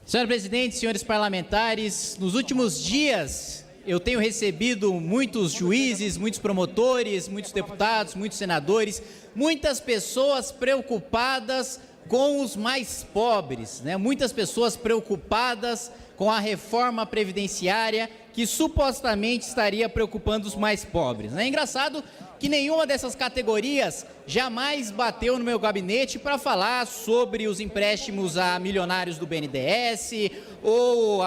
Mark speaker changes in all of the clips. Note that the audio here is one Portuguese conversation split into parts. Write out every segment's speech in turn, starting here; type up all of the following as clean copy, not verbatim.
Speaker 1: Senhor presidente, senhores parlamentares, nos últimos dias eu tenho recebido muitos juízes, muitos promotores, muitos deputados, muitos senadores, muitas pessoas preocupadas com os mais pobres, Muitas pessoas preocupadas com a reforma previdenciária que supostamente estaria preocupando os mais pobres. É engraçado que nenhuma dessas categorias jamais bateu no meu gabinete para falar sobre os empréstimos a milionários do BNDES ou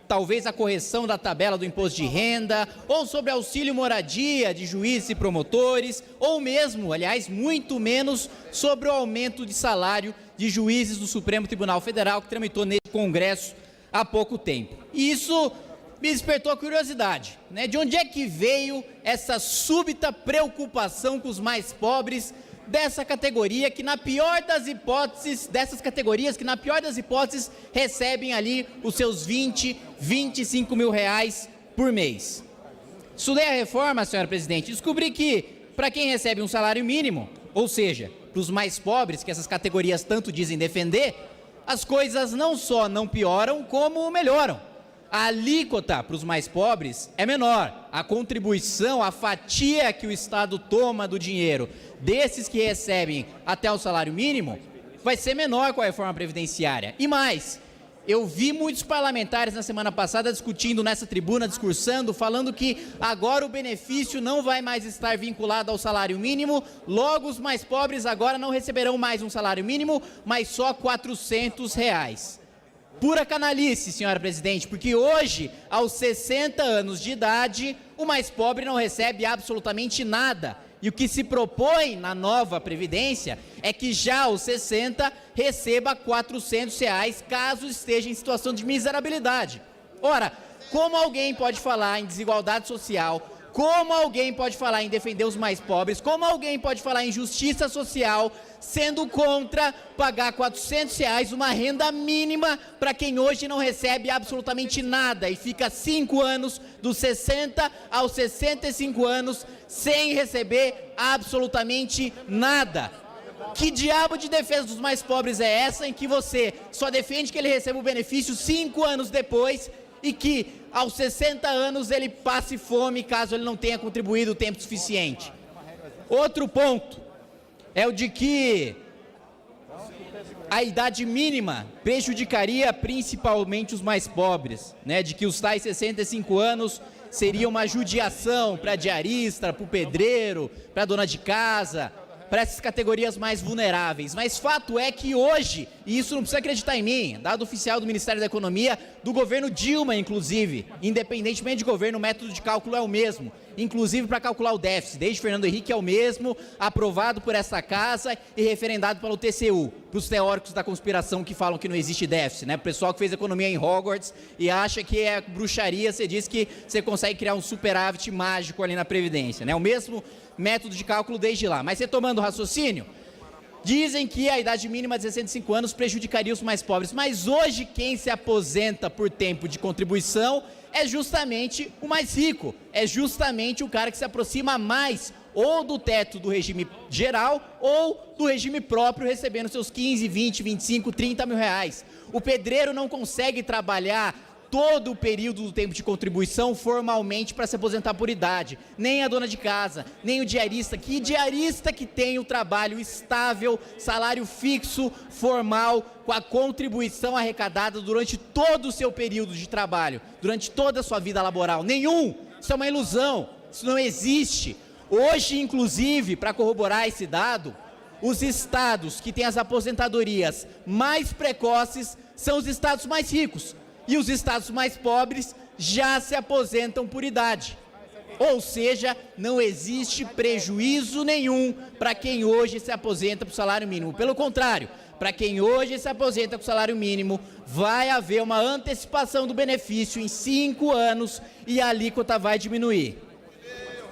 Speaker 1: talvez a correção da tabela do imposto de renda, ou sobre auxílio moradia de juízes e promotores, ou mesmo, aliás, muito menos, sobre o aumento de salário de juízes do Supremo Tribunal Federal, que tramitou nesse Congresso há pouco tempo. E isso me despertou a curiosidade, De onde é que veio essa súbita preocupação com os mais pobres dessa categoria que, na pior das hipóteses, recebem ali os seus 20, 25 mil reais por mês. Estudei a reforma, senhora presidente, e descobri que, para quem recebe um salário mínimo, ou seja, para os mais pobres, que essas categorias tanto dizem defender, as coisas não só não pioram, como melhoram. A alíquota para os mais pobres é menor, a contribuição, a fatia que o Estado toma do dinheiro desses que recebem até o salário mínimo vai ser menor com a reforma previdenciária. E mais, eu vi muitos parlamentares na semana passada discutindo nessa tribuna, discursando, falando que agora o benefício não vai mais estar vinculado ao salário mínimo, logo os mais pobres agora não receberão mais um salário mínimo, mas só R$400. Pura canalice, senhora presidente, porque hoje, aos 60 anos de idade, o mais pobre não recebe absolutamente nada. E o que se propõe na nova Previdência é que já aos 60 receba R$400 caso esteja em situação de miserabilidade. Ora, como alguém pode falar em desigualdade social, como alguém pode falar em defender os mais pobres, como alguém pode falar em justiça social, sendo contra pagar R$400 uma renda mínima para quem hoje não recebe absolutamente nada e fica 5 anos, dos 60 aos 65 anos, sem receber absolutamente nada? Que diabo de defesa dos mais pobres é essa em que você só defende que ele receba o benefício 5 anos depois e que aos 60 anos ele passe fome caso ele não tenha contribuído o tempo suficiente? Outro ponto é o de que a idade mínima prejudicaria principalmente os mais pobres, De que os tais 65 anos seria uma judiação para diarista, para o pedreiro, para a dona de casa, para essas categorias mais vulneráveis. Mas fato é que hoje, e isso não precisa acreditar em mim, dado oficial do Ministério da Economia, do governo Dilma, inclusive, independentemente de governo, o método de cálculo é o mesmo, inclusive para calcular o déficit, desde Fernando Henrique é o mesmo, aprovado por essa casa e referendado pelo TCU, para os teóricos da conspiração que falam que não existe déficit, O pessoal que fez economia em Hogwarts e acha que é bruxaria, você diz que você consegue criar um superávit mágico ali na Previdência, O mesmo método de cálculo desde lá. Mas retomando o raciocínio, dizem que a idade mínima de 65 anos prejudicaria os mais pobres, mas hoje quem se aposenta por tempo de contribuição é justamente o mais rico, é justamente o cara que se aproxima mais ou do teto do regime geral ou do regime próprio, recebendo seus 15, 20, 25, 30 mil reais. O pedreiro não consegue trabalhar todo o período do tempo de contribuição formalmente para se aposentar por idade, nem a dona de casa, nem o diarista, que tem o trabalho estável, salário fixo, formal, com a contribuição arrecadada durante todo o seu período de trabalho, durante toda a sua vida laboral. Nenhum! Isso é uma ilusão, isso não existe. Hoje, inclusive, para corroborar esse dado, os estados que têm as aposentadorias mais precoces são os estados mais ricos. E os estados mais pobres já se aposentam por idade. Ou seja, não existe prejuízo nenhum para quem hoje se aposenta por salário mínimo. Pelo contrário, para quem hoje se aposenta com salário mínimo, vai haver uma antecipação do benefício em 5 anos e a alíquota vai diminuir.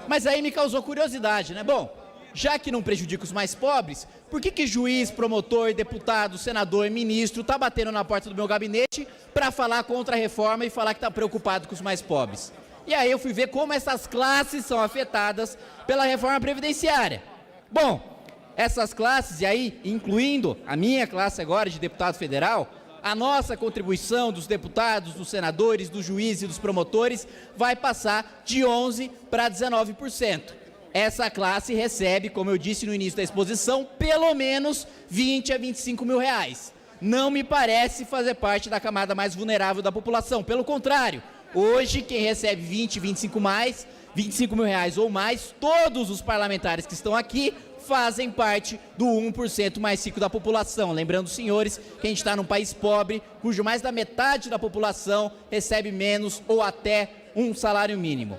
Speaker 1: Mas aí me causou curiosidade, Bom, já que não prejudica os mais pobres, por que juiz, promotor, deputado, senador, ministro está batendo na porta do meu gabinete para falar contra a reforma e falar que está preocupado com os mais pobres? E aí eu fui ver como essas classes são afetadas pela reforma previdenciária. Bom, essas classes, e aí incluindo a minha classe agora de deputado federal, a nossa contribuição dos deputados, dos senadores, dos juízes e dos promotores vai passar de 11% para 19%. Essa classe recebe, como eu disse no início da exposição, pelo menos 20 a 25 mil reais. Não me parece fazer parte da camada mais vulnerável da população. Pelo contrário, hoje quem recebe 20, 25 mil reais ou mais, todos os parlamentares que estão aqui fazem parte do 1% mais rico da população. Lembrando, senhores, que a gente está num país pobre, cujo mais da metade da população recebe menos ou até um salário mínimo.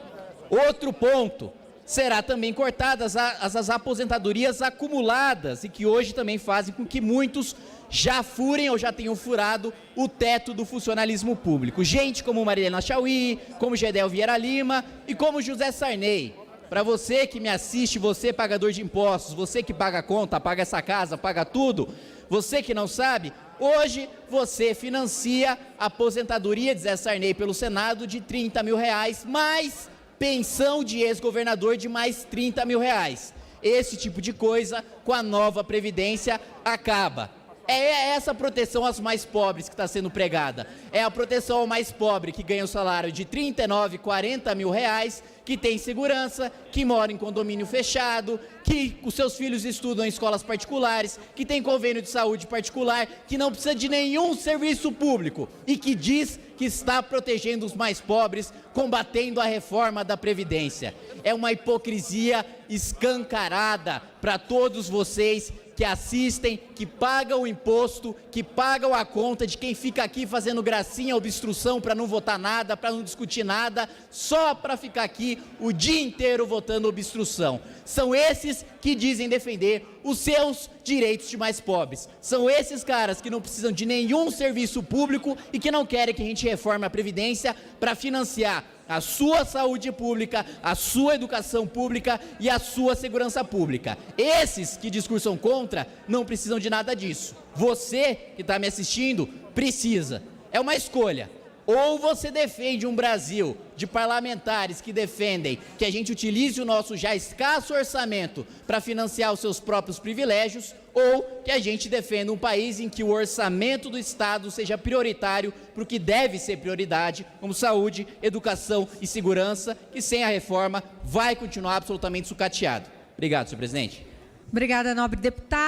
Speaker 1: Outro ponto, será também cortadas as aposentadorias acumuladas e que hoje também fazem com que muitos já furem ou já tenham furado o teto do funcionalismo público. Gente como Marilena Chauí, como Gedel Vieira Lima e como José Sarney. Para você que me assiste, você pagador de impostos, você que paga a conta, paga essa casa, paga tudo, você que não sabe, hoje você financia a aposentadoria de Zé Sarney pelo Senado de 30 mil reais, mais pensão de ex-governador de mais 30 mil reais. Esse tipo de coisa, com a nova Previdência, acaba. É essa proteção aos mais pobres que está sendo pregada. É a proteção ao mais pobre que ganha o salário de 39, 40 mil reais, que tem segurança, que mora em condomínio fechado, que os seus filhos estudam em escolas particulares, que tem convênio de saúde particular, que não precisa de nenhum serviço público e que diz que está protegendo os mais pobres, combatendo a reforma da Previdência. É uma hipocrisia escancarada para todos vocês que assistem, que pagam o imposto, que pagam a conta de quem fica aqui fazendo gracinha, obstrução para não votar nada, para não discutir nada, só para ficar aqui o dia inteiro votando obstrução. São esses que dizem defender os seus direitos de mais pobres. São esses caras que não precisam de nenhum serviço público e que não querem que a gente reforme a Previdência para financiar a sua saúde pública, a sua educação pública e a sua segurança pública. Esses que discursam contra não precisam de nada disso. Você que está me assistindo precisa. É uma escolha. Ou você defende um Brasil de parlamentares que defendem que a gente utilize o nosso já escasso orçamento para financiar os seus próprios privilégios, ou que a gente defenda um país em que o orçamento do Estado seja prioritário para o que deve ser prioridade, como saúde, educação e segurança, que sem a reforma vai continuar absolutamente sucateado. Obrigado, senhor presidente.
Speaker 2: Obrigada, nobre deputado.